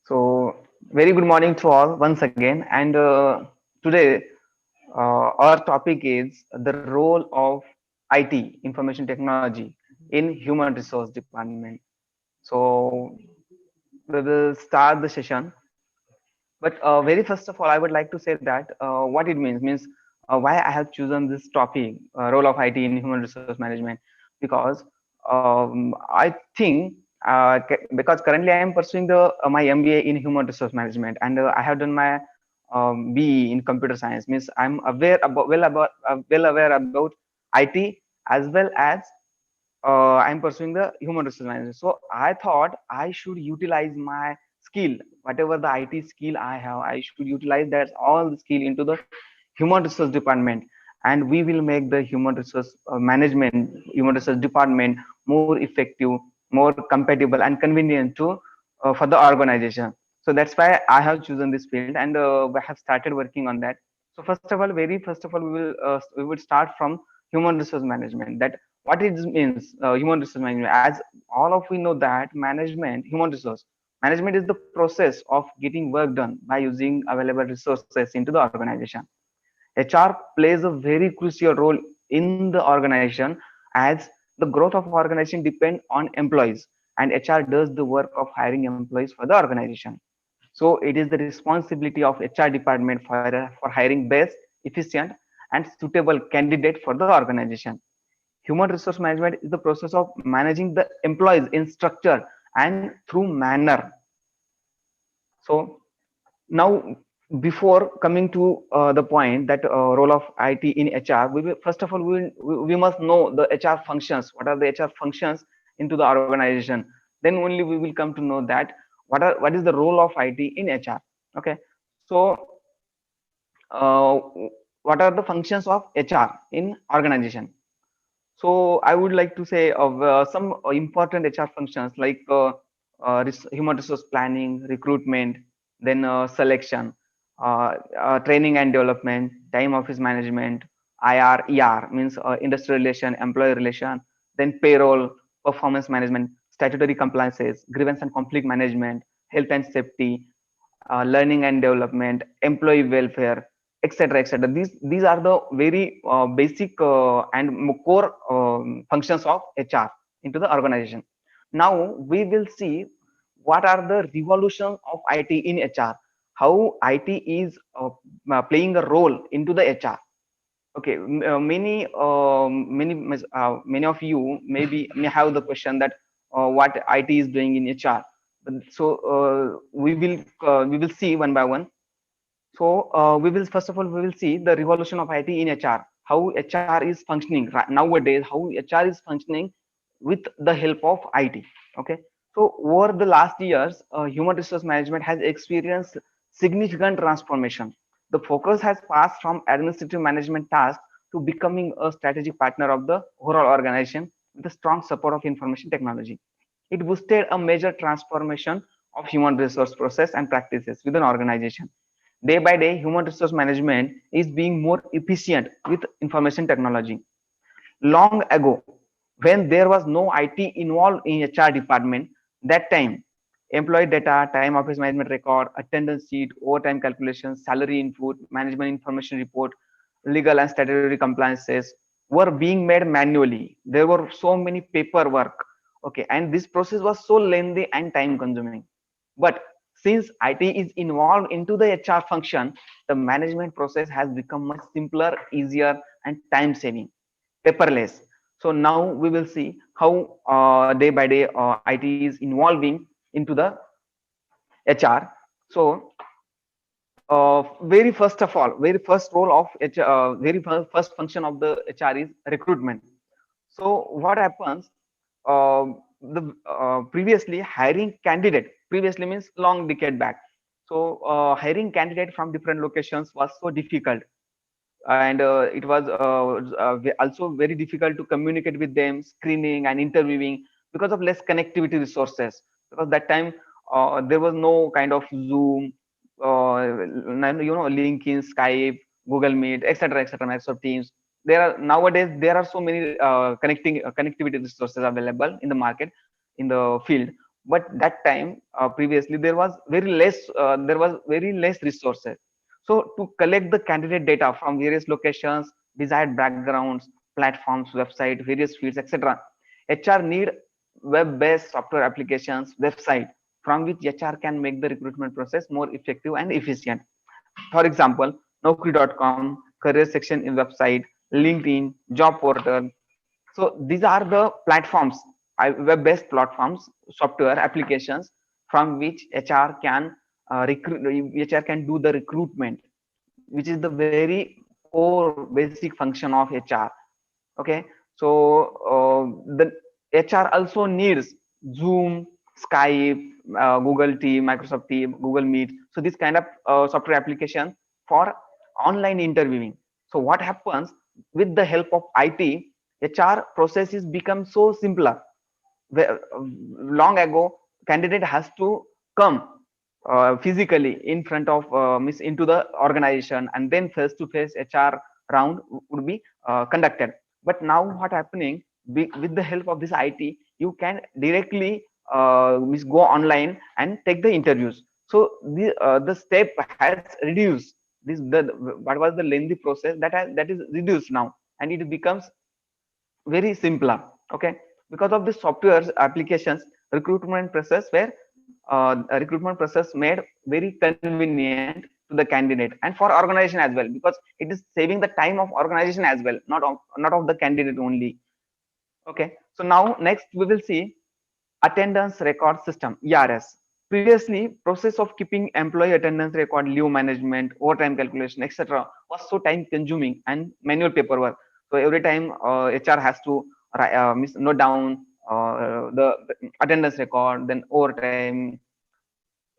So, very good morning to all once again. And today, our topic is the role of IT, information technology, in human resource department. So, we will start the session. But very first of all, I would like to say that what it means why I have chosen this topic, role of IT in human resource management, because I think because currently I am pursuing the my MBA in human resource management, and I have done my BE in computer science. Means I'm aware about well aware about IT as well as I'm pursuing the human resource management. So I thought I should utilize my skill, whatever the IT skill I have, I should utilize that all the skill into the human resource department, and we will make the human resource management, human resource department more effective, more compatible, and convenient to for the organization. So that's why I have chosen this field, and we have started working on that. So first of all, very first of all, we will start from human resource management. That what it means, human resource management. As all of we know that management, human resource management is the process of getting work done by using available resources into the organization. HR plays a very crucial role in the organization, as the growth of organization depend on employees, and HR does the work of hiring employees for the organization. So it is the responsibility of HR department for hiring best, efficient, and suitable candidate for the organization. Human resource management is the process of managing the employees in structure and through manner. So now, before coming to the point that role of IT in HR, first of all we must know the HR functions. What are the HR functions into the organization? Then only we will come to know that what is the role of IT in HR. Okay, so uh, what are the functions of HR in organization? So I would like to say of some important HR functions like human resource planning, recruitment, then selection, training and development, time office management, IR, ER means industrial relation, employee relation, then payroll, performance management, statutory compliances, grievance and conflict management, health and safety, learning and development, employee welfare, etc., etc. These are the very basic and core functions of HR into the organization. Now we will see what are the revolution of IT in HR, how IT is playing a role into the HR. Okay, many of you maybe may have the question that what IT is doing in HR. So we will see one by one. So we will first of all we will see the revolution of IT in HR, how HR is functioning right nowadays, how HR is functioning with the help of IT. Okay, so over the last years, human resource management has experienced significant transformation. The focus has passed from administrative management tasks to becoming a strategic partner of the overall organization with the strong support of information technology. It boosted a major transformation of human resource process and practices within organization. Day by day, human resource management is being more efficient with information technology. Long ago, when there was no IT involved in HR department, that time employee data, time office management record, attendance sheet, overtime calculations, salary input, management information report, legal and statutory compliances were being made manually. There were so many paperwork. Okay, and this process was so lengthy and time consuming. But since IT is involved into the HR function, the management process has become much simpler, easier, and time saving, paperless. So now we will see how day by day IT is involving into the HR. So very first of all, very first role of HR, first function of the HR is recruitment. So what happens? The previously hiring candidate, previously means long decade back. So hiring candidate from different locations was so difficult, and it was also very difficult to communicate with them, screening and interviewing, because of less connectivity resources. Because that time there was no kind of Zoom, LinkedIn, Skype, Google Meet, etc., etc., Microsoft Teams. There are nowadays there are so many connectivity resources available in the market, in the field. but that time previously there was very less resources. So to collect the candidate data from various locations, desired backgrounds, platforms, website, various fields, etc., HR need web-based software applications, website from which HR can make the recruitment process more effective and efficient. For example, Naukri.com, career section in website, LinkedIn, job portal. So these are the platforms, web-based platforms, software applications from which HR can HR can do the recruitment, which is the very core basic function of HR. Okay, so the HR also needs Zoom, Skype, Google Team, Microsoft Team, Google Meet. So this kind of software application for online interviewing. So what happens with the help of IT, HR processes become so simpler. Long ago, candidate has to come physically in front of into the organization, and then face to face HR round would be conducted. But now what happening, with the help of this IT, you can directly go online and take the interviews. So the step has reduced. This the what was the lengthy process that is reduced now, and it becomes very simpler. Okay, because of the software applications, recruitment process where recruitment process made very convenient to the candidate and for organization as well, because it is saving the time of organization as well, not of the candidate only. Okay, so now next we will see attendance record system, ERS. Previously, process of keeping employee attendance record, leave management, overtime calculation, etc., was so time consuming and manual paperwork. So every time HR has to note down the attendance record, then overtime,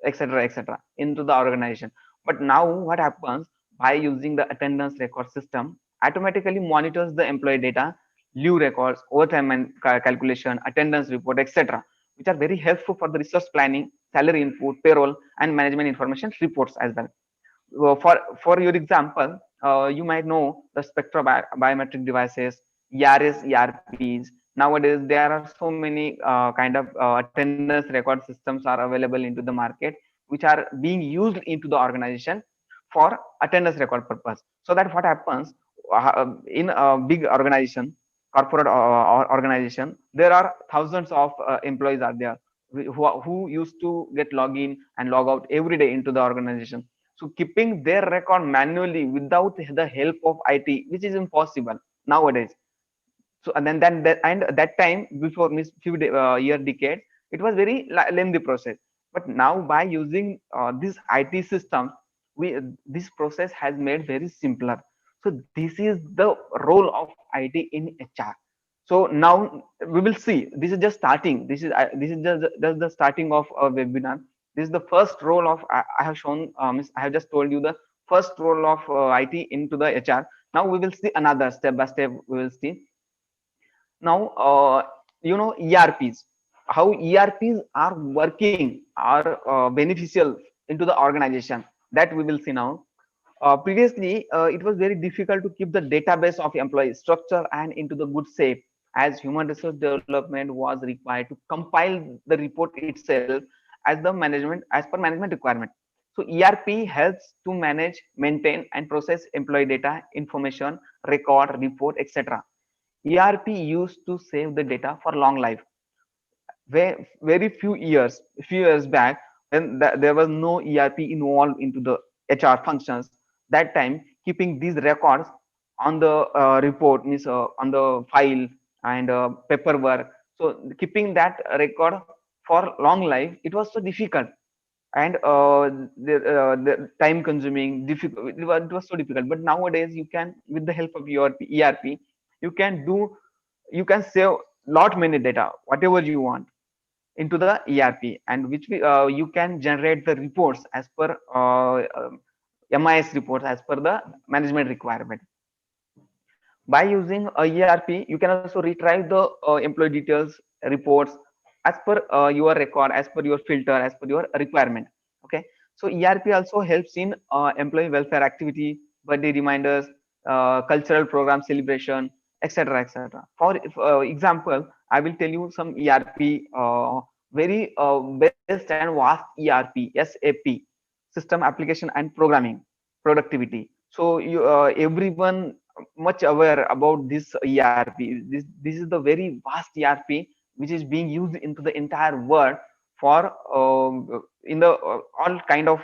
etc., etc., into the organization. But now what happens, by using the attendance record system, automatically monitors the employee data, leave records, overtime and calculation, attendance report, etc., which are very helpful for the resource planning, salary input, payroll, and management information reports as well. For your example, you might know the Spectra biometric devices, ERS, ERPs. Nowadays, there are so many kind of attendance record systems are available into the market, which are being used into the organization for attendance record purpose. So that what happens in a big organization, corporate organization, there are thousands of employees are there who used to get log in and log out every day into the organization. So keeping their record manually without the help of IT, which is impossible nowadays. So and that time before means few year decades, it was very lengthy process. But now by using this IT system, we this process has made very simpler. So this is the role of IT in HR. So now we will see. This is just starting. This is just the starting of a webinar. This is the first role of I have shown. I have just told you the first role of IT into the HR. Now we will see another step by step. We will see now. ERPs, how ERPs are working, are beneficial into the organization, that we will see now. Previously, it was very difficult to keep the database of employees structure and into the good shape, as human resource development was required to compile the report itself as per management requirement. So ERP helps to manage, maintain, and process employee data, information, record, report, etc. ERP used to save the data for long life. Very few years back, when there was no ERP involved into the HR functions, that time keeping these records on the report means on the file and paperwork. So keeping that record for long life, it was so difficult, and the time consuming, difficult. It was so difficult. But nowadays, you can, with the help of your ERP, you can do, you can save lot many data, whatever you want, into the ERP, and which you can generate the reports as per MIS reports as per the management requirement. By using a ERP, you can also retrieve the employee details reports as per your record, as per your filter, as per your requirement. Okay, so ERP also helps in employee welfare activity, birthday reminders, cultural program celebration, etc., etc. For example, I will tell you some ERP very best and vast ERP, SAP, system application and programming productivity. So you everyone much aware about this ERP. This is the very vast ERP which is being used into the entire world for in the all kind of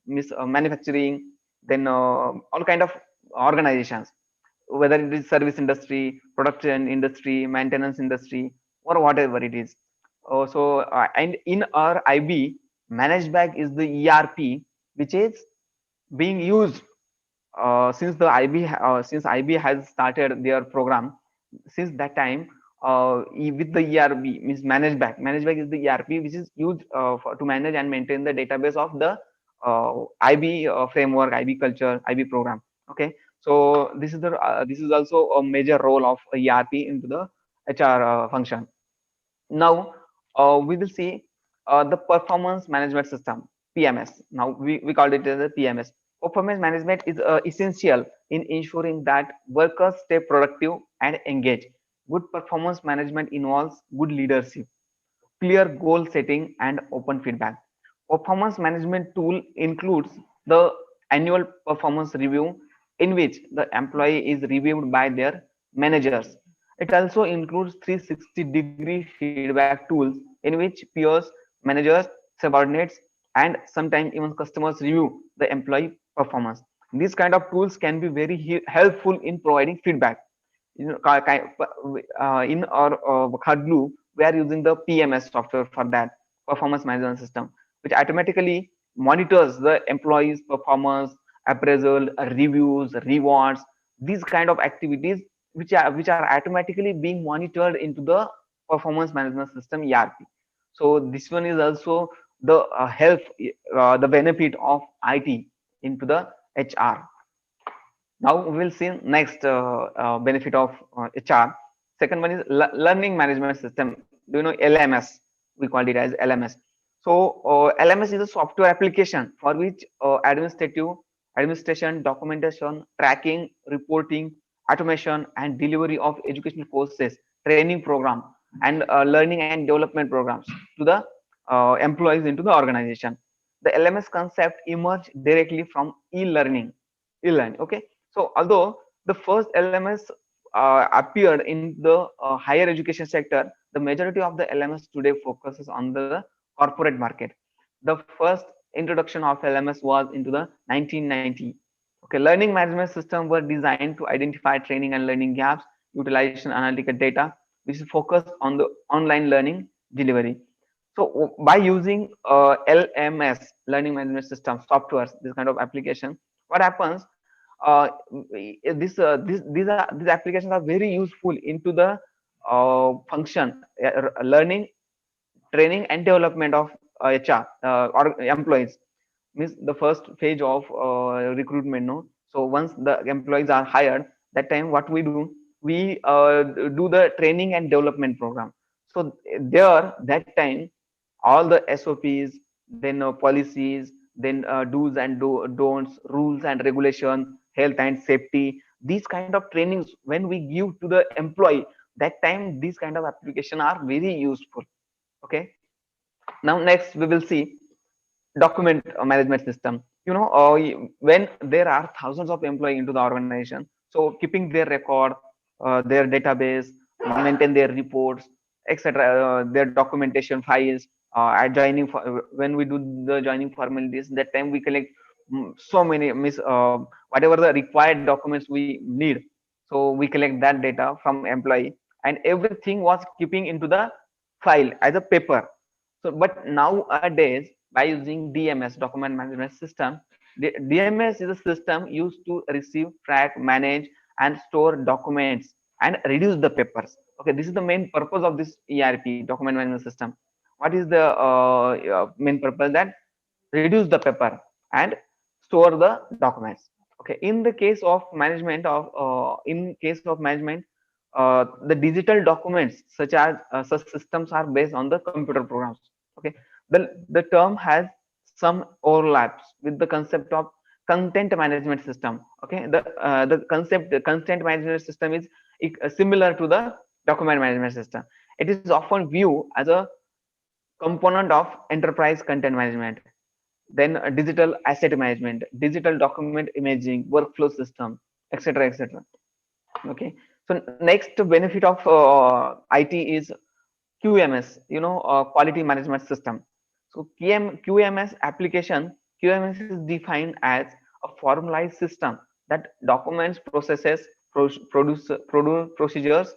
manufacturing, then all kind of organizations, whether it is service industry, production industry, maintenance industry, or whatever it is. And in our IB, managed bag is the ERP which is being used since the since IB has started their program. Since that time, with the ERP means managed bag is the ERP which is used to manage and maintain the database of the IB framework, IB culture, IB program. Okay, so this is also a major role of ERP into the HR function. Now we will see the performance management system, PMS. Now we called it as a PMS. Performance management is essential in ensuring that workers stay productive and engaged. Good performance management involves good leadership, clear goal setting, and open feedback. Performance management tool includes the annual performance review, in which the employee is reviewed by their managers. It also includes 360-degree feedback tools, in which peers, managers, subordinates, and sometimes even customers review the employee performance. These kind of tools can be very helpful in providing feedback. You know, in our Khadlu, we are using the PMS software for that, performance management system, which automatically monitors the employees' performance, appraisal, reviews, rewards, these kind of activities which are automatically being monitored into the performance management system ERP. So this one is also the help, the benefit of IT into the HR. Now we will see next benefit of HR. Second one is learning management system. Do you know LMS? We called it as LMS. So LMS is a software application for which administration, documentation, tracking, reporting, automation, and delivery of educational courses, training program, and learning and development programs to the employees into the organization. The LMS concept emerged directly from e-learning. Okay, so although the first LMS appeared in the higher education sector, the majority of the LMS today focuses on the corporate market. The first introduction of LMS was into the 1990. Okay, learning management systems were designed to identify training and learning gaps, utilization analytical data, which is focused on the online learning delivery. So by using LMS, learning management system softwares, this kind of application, what happens? Uh, these applications are very useful into the function, learning, training, and development of HR or employees. Means the first phase of recruitment. No, so once the employees are hired, that time what we do, we do the training and development program. So there, that time, all the SOPs, then policies, then do's and don'ts, rules and regulation, health and safety, these kind of trainings when we give to the employee, that time these kind of application are very useful. Okay, now next we will see document management system. You know, when there are thousands of employees into the organization, so keeping their record, their database, maintain their reports, etc., their documentation files, at joining when we do the joining formalities, that time we collect so many whatever the required documents we need. So we collect that data from employee, and everything was keeping into the file as a paper. So but nowadays, by using DMS, document management system, the DMS is a system used to receive, track, manage, and store documents and reduce the papers. Okay, this is the main purpose of this ERP, document management system. What is the main purpose? That reduce the paper and store the documents. Okay, in the case of management of management, the digital documents such systems are based on the computer programs. Okay, the term has some overlaps with the concept of content management system. Okay, the content management system is similar to the document management system. It is often viewed as a component of enterprise content management, then digital asset management, digital document imaging, workflow system, etc., etc. Okay. So next benefit of IT is QMS, quality management system. So QMS application, QMS is defined as a formalized system that documents, processes, produce procedures,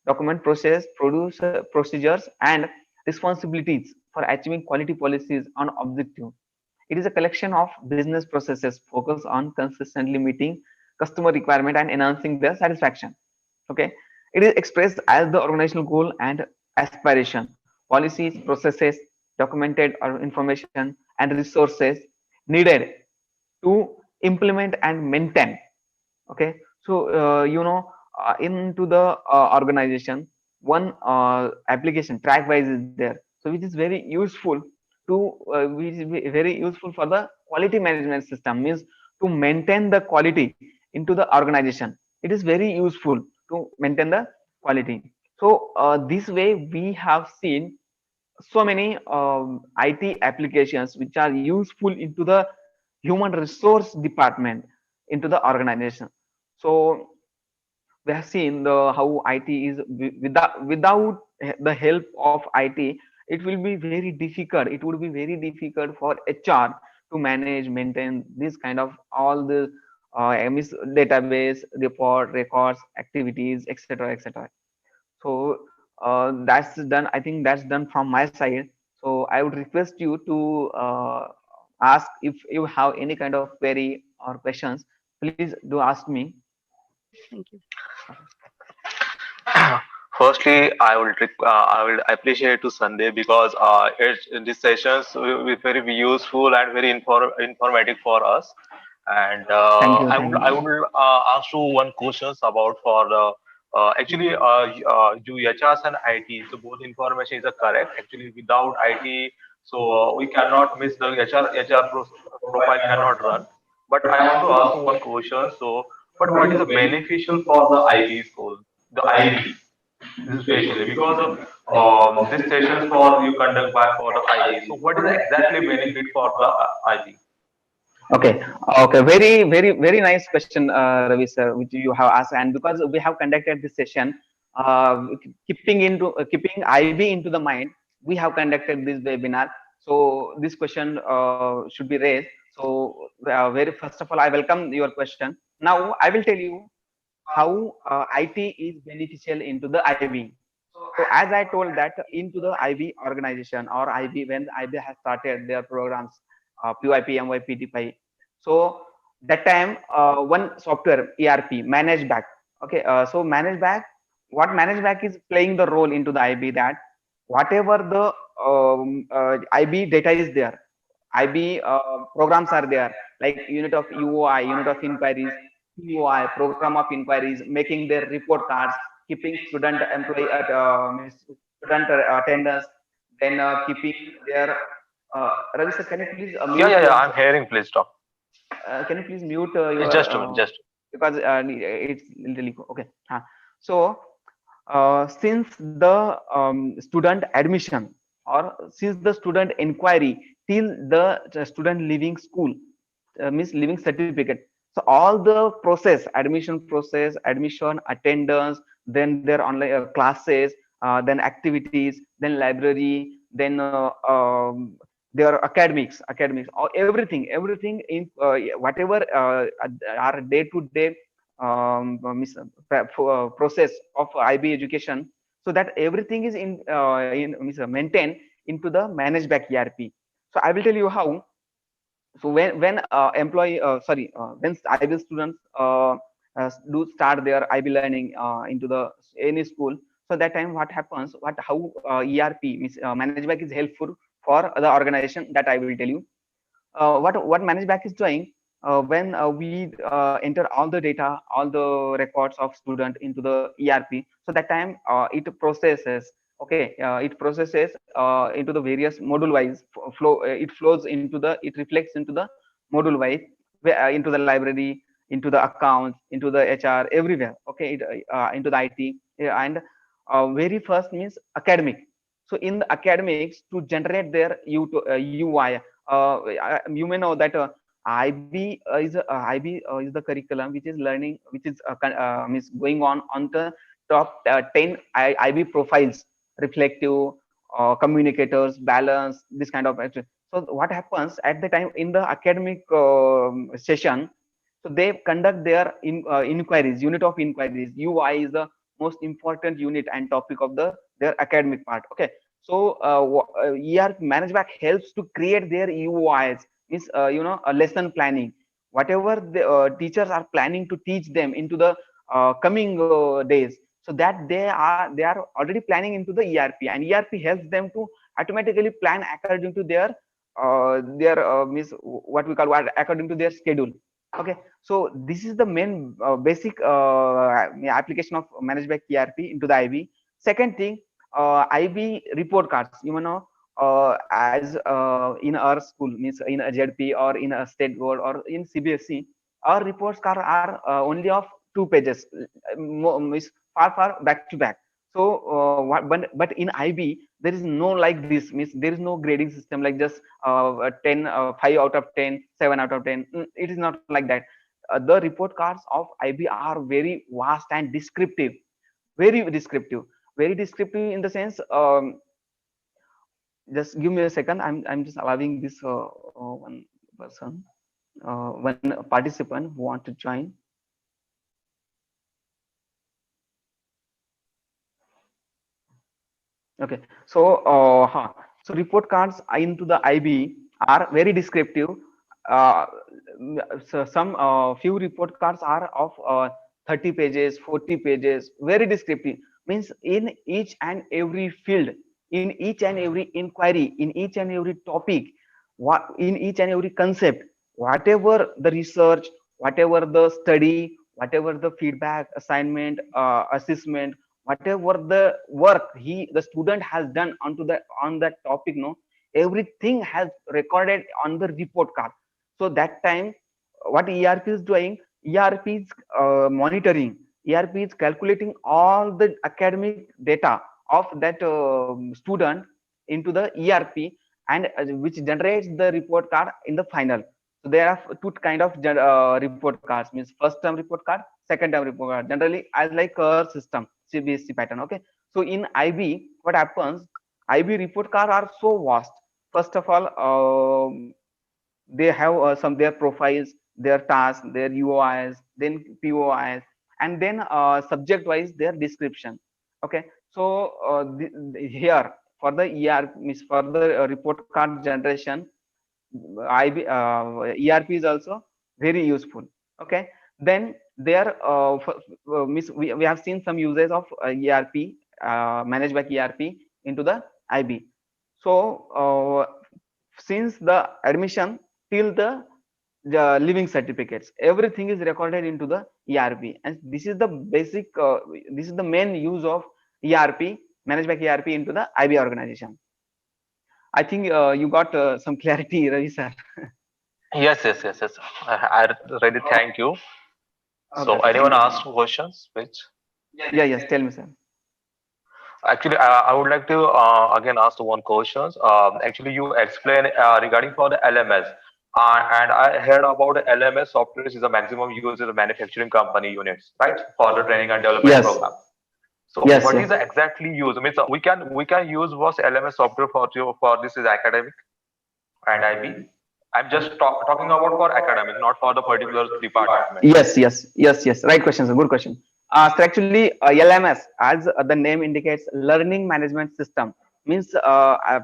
document process, produce procedures, and responsibilities for achieving quality policies on objective. It is a collection of business processes focused on consistently meeting customer requirement and enhancing their satisfaction. Okay, it is expressed as the organizational goal and aspiration, policies, processes, documented or information, and resources needed to implement and maintain. Okay, so into the organization, one application TrackWise is there, so which is very useful to which is very useful for the quality management system, means to maintain the quality into the organization. It is very useful to maintain the quality. So this way we have seen so many IT applications which are useful into the human resource department, into the organization. So we have seen how IT is without the help of IT, it will be very difficult. It would be very difficult for HR to manage, maintain this kind of all the database, report, records, activities, etc., etc. So that's done. I think that's done from my side. So I would request you to ask if you have any kind of query or questions. Please do ask me. Thank you. Firstly, I will appreciate to Sunday because these sessions will be very useful and very informative for us. And Thank you. I Thank you. would ask you one questions about for the actually you HRs and IT. So both information is correct. Actually, without IT, so we cannot miss the profile cannot run. But I want to ask you one question. So, but what is the beneficial for the IB's goal? The IB especially because of these sessions for you conduct by for the IB. So what is the exactly benefit for the IB? Okay, okay, very nice question, Ravi sir, which you have asked, and because we have conducted this session, keeping IB into the mind, we have conducted this webinar. So this question should be raised. So very first of all, I welcome your question. Now I will tell you how IT is beneficial into the IB. So as I told that into the IB organization or IB, when IB has started their programs, PYP, MYP, DPI. So that time one software ERP manage back. Okay, so manage back. What manage back is playing the role into the IB, that whatever the IB data is there, IB programs are there, like unit of UOI, unit of inquiries, POI, program of inquiries, making their report cards, keeping student employee at student attendance, then keeping their Ravi sir, can you please mute Yeah. your I'm hearing. Please stop. can you please mute your Just a minute. Just. because it's really okay. So since the student admission or since the student inquiry till the student leaving school, means leaving certificate, so all the process, admission process, admission, attendance, then their online classes, then activities, then library, then their academics, or everything in whatever are day to day process of IB education, so that everything is maintained into the managed back ERP. So I will tell you how. So when employee sorry when IB students do start their IB learning into the any school, so that time what happens, what how ERP means managed back is helpful for the organization, that I will tell you. What managed back is doing when we enter all the data, all the records of student into the ERP. So that time it processes. Okay, it processes into the various module wise flow. It flows into the, it reflects into the module wise, into the library, into the accounts, into the HR, everywhere. Okay, into the IT, and very first means academic. So in the academics, to generate their UI, you may know that IB is the curriculum which is learning, which is means going on the top 10 IB profiles: reflective, communicators, balance, this kind of. So what happens at the time in the academic session? So they conduct their inquiries, unit of inquiries. UI is the most important unit and topic of their academic part. Okay, so ER Management helps to create their UIs, means a lesson planning, whatever the teachers are planning to teach them into the coming days, so that they are already planning into the ERP, and ERP helps them to automatically plan according to their means what we call what according to their schedule. Okay, so this is the main basic application of managed by ERP into the IB. Second thing, IB report cards. You know, as in our school, means in a ZP or in a state board or in CBSE, our reports card are only of 2 pages, means far back to back. So but in IB there is no like this, means there is no grading system like just 10 5 out of 10, 7 out of 10. It is not like that. The report cards of IB are very vast and descriptive, very descriptive, very descriptive in the sense, just give me a second. I'm just allowing this one person, one participant who want to join. Okay, so so report cards into the IB are very descriptive. Uh, so some few report cards are of 30 pages, 40 pages, very descriptive. Means in each and every field, in each and every inquiry, in each and every topic, what in each and every concept, whatever the research, whatever the study, whatever the feedback, assignment, assessment, whatever the work the student has done onto the on that topic, no, everything has recorded on the report card. So that time what ERP is doing, ERP is monitoring, ERP is calculating all the academic data of that student into the ERP, and which generates the report card in the final. So there are two kind of report cards, means first term report card, second term report card, generally as like a system CBSE pattern. Okay, so in IB what happens, IB report card are so vast. First of all, they have some their profiles, their tasks, their UIs, then POIs, and then subject wise their description. Okay, so here for the means for the report card generation, IB ERP is also very useful. Okay, then there means we have seen some uses of ERP, managed by ERP into the IB. So since the admission till the living certificates, everything is recorded into the ERP, and this is the basic this is the main use of ERP, managed by ERP into the IB organization. I think you got some clarity, Ravi sir. Yes. I really thank you. Okay, So okay, anyone thank you, thank ask you. questions? Which Yeah, yes, tell me, sir. actually I would like to again ask one questions. Actually, you explain regarding for the LMS, and I heard about the LMS software is the maximum used in the manufacturing company units, right? For the training and development Yes, program. So yes, what is yes. the exactly use? I mean, so we can use what LMS software for this is academic and IB. I'm just talking about for academic, not for the particular department. Yes. Right question, sir. Good question. So actually, LMS, as the name indicates, Learning Management System, means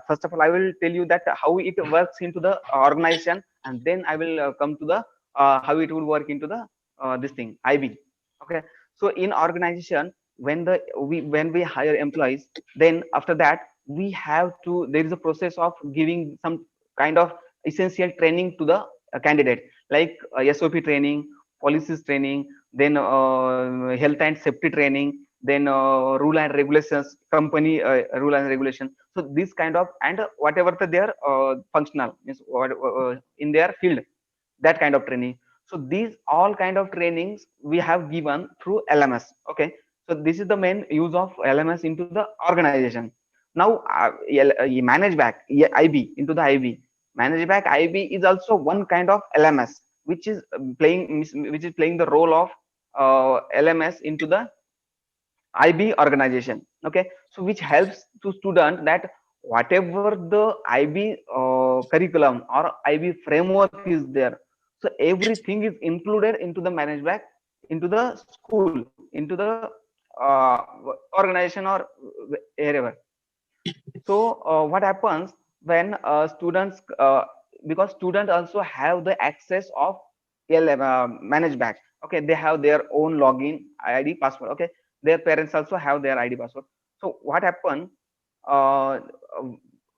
first of all, I will tell you that how it works into the organization, and then I will come to the how it would work into the this thing IB. Okay. So in organization, when we hire employees, then after that we have to, there is a process of giving some kind of essential training to the candidate, like SOP training, policies training, then health and safety training, then rule and regulations, company rule and regulation. So this kind of, and whatever their functional means in their field, that kind of training. So these all kind of trainings we have given through LMS. Okay, so this is the main use of LMS into the organization. Now manage back IB into the IB. Manage back IB is also one kind of LMS, which is playing the role of LMS into the IB organization. Okay, so which helps to student that whatever the IB curriculum or IB framework is there, so everything is included into the management, into the school, into the organization or wherever. So what happens when students, because students also have the access of manage back. Okay, they have their own login ID password. Okay, their parents also have their ID password. So what happened? Uh,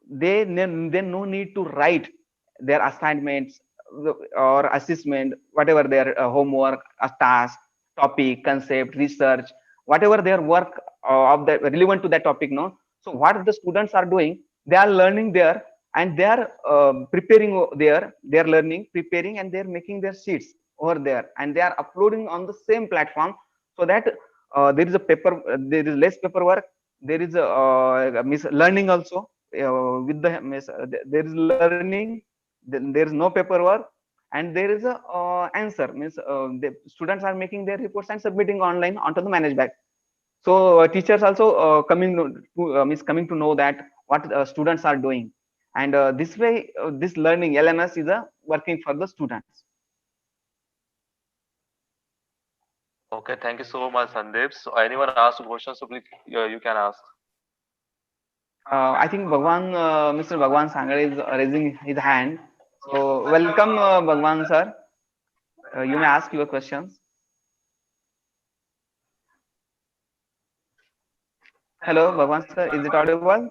they no need to write their assignments or assessment, whatever their homework, task, topic, concept, research, whatever their work of that relevant to that topic. No, so what the students are doing, they are learning there, and they are preparing there. They are learning, preparing, and they are making their sheets over there, and they are uploading on the same platform, so that there is a paper, there is less paperwork. There is a learning also with the there is learning. Then there is no paperwork, and there is a answer. The students are making their reports and submitting online onto the managed bag. So teachers also coming to know that what students are doing, and this way this learning LMS is working for the students. Okay, thank you so much, Sandeep. So anyone ask questions, so please you can ask. I think Bhagwan, Mr. Bhagwan Sangre is raising his hand. So welcome, Bhagwan sir. You may ask your questions. Hello, Bhagwan sir. Is it audible?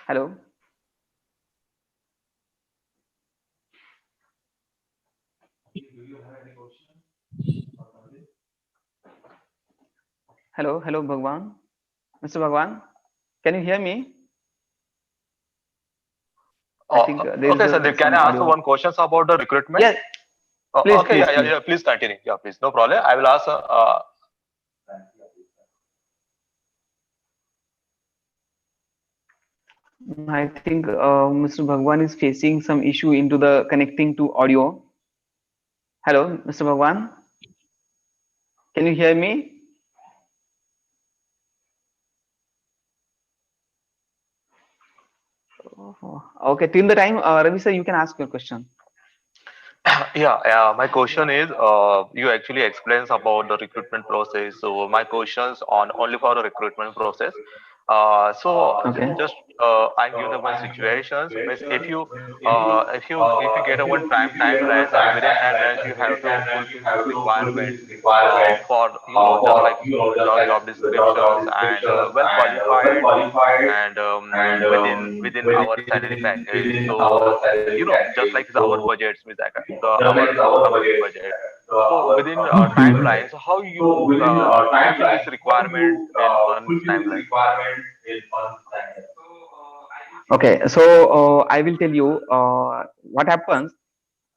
Hello. Hello, hello, Bhagwan. Mr. Bhagwan, can you hear me? I think there is Okay, Sandeep, can some I ask audio. one questions about the recruitment? Yes, please, Okay, please, yeah, yeah, please. yeah. Please continue. Yeah, please, no problem. I will ask. I think Mr. Bhagwan is facing some issue into the connecting to audio. Hello, Mr. Bhagwan, can you hear me? Oh, okay, till the time, Ravi sir, you can ask your question. Yeah, my question is, you actually explains about the recruitment process. So my questions on only for the recruitment process. Just I'm giving the one situations. Means if you get a one timelines, and within timelines you have to fulfill these requirements for just like job descriptions and well qualified and within our salary package. So just like our budgets, means like our company budget. So within timelines, how you fulfill this requirement in month timeline? Okay, so I will tell you what happens.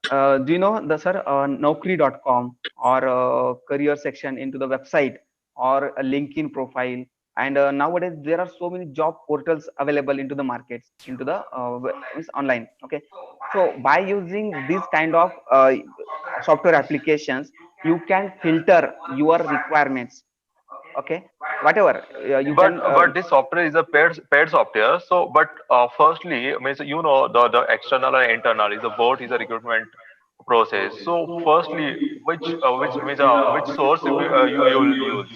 Do you know the sir Naukri.com or career section into the website or a LinkedIn profile? And nowadays there are so many job portals available into the markets, into the means online. Okay, so by using this kind of software applications, you can filter your requirements. Okay, whatever you can. But this software is a paid software. So, but firstly, means the external and internal is a both is a recruitment process. So, firstly, which source you will use?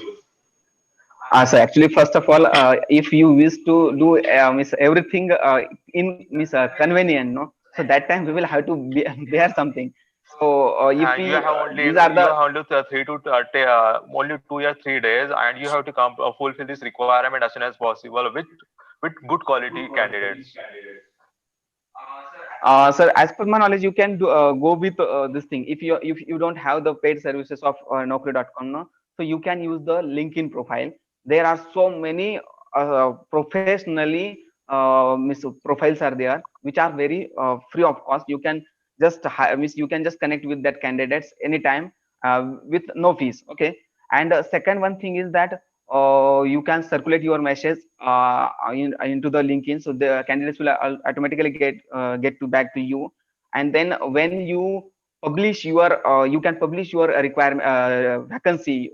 So actually, first of all, if you wish to do miss everything in miss convenient, no, so that time we will have to bear something. So if And we these are you have the only only 2 or 3 days, and you have to fulfill this requirement as soon as possible with good quality candidates. sir, as per my knowledge, you can go with this thing. If you don't have the paid services of Naukri.com, no, so you can use the LinkedIn profile. There are so many professionally profiles are there, which are very free of cost. You can just you can just connect with that candidates anytime with no fees. Okay, And second one thing is that you can circulate your message into the LinkedIn, so the candidates will automatically get to back to you. And then when you publish your you can publish your requirement vacancy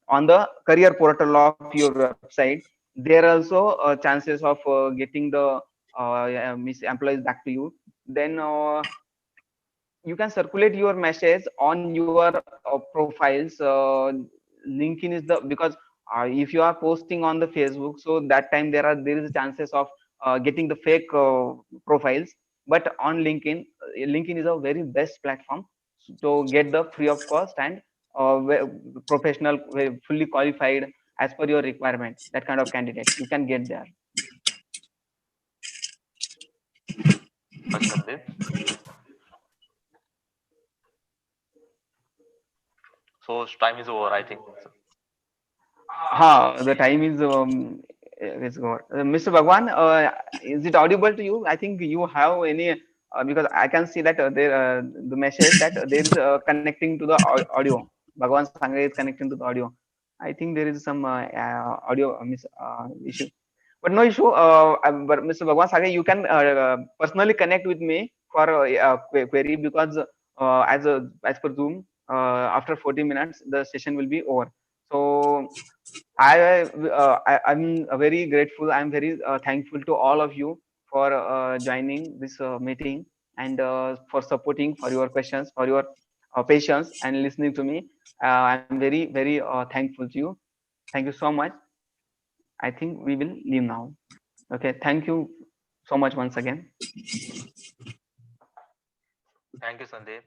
on the career portal of your website. There also chances of getting the employees back to you. Then you can circulate your message on your profiles. LinkedIn is the, because if you are posting on the Facebook, so that time there is chances of getting the fake profiles. But on LinkedIn, LinkedIn is a very best platform to get the free of cost and professional, fully qualified as per your requirement, that kind of candidate you can get there. Sandeep. So time is over, I think. The time is over. Mr. Bhagwan, is it audible to you? I think you have any, because I can see that there the message that there is connecting to the audio. Bhagwan Sangre is connecting to the audio. I think there is some audio issue, but no issue. But Mr. Bhagwan Sangre, you can personally connect with me for query, because as per Zoom, after 40 minutes the session will be over. So I'm very grateful. I'm very thankful to all of you for joining this meeting, and for supporting, for your questions, for your patience and listening to me. I'm very thankful to you. Thank you so much. I think we will leave now. Okay. Thank you so much once again. Thank you, Sandeep.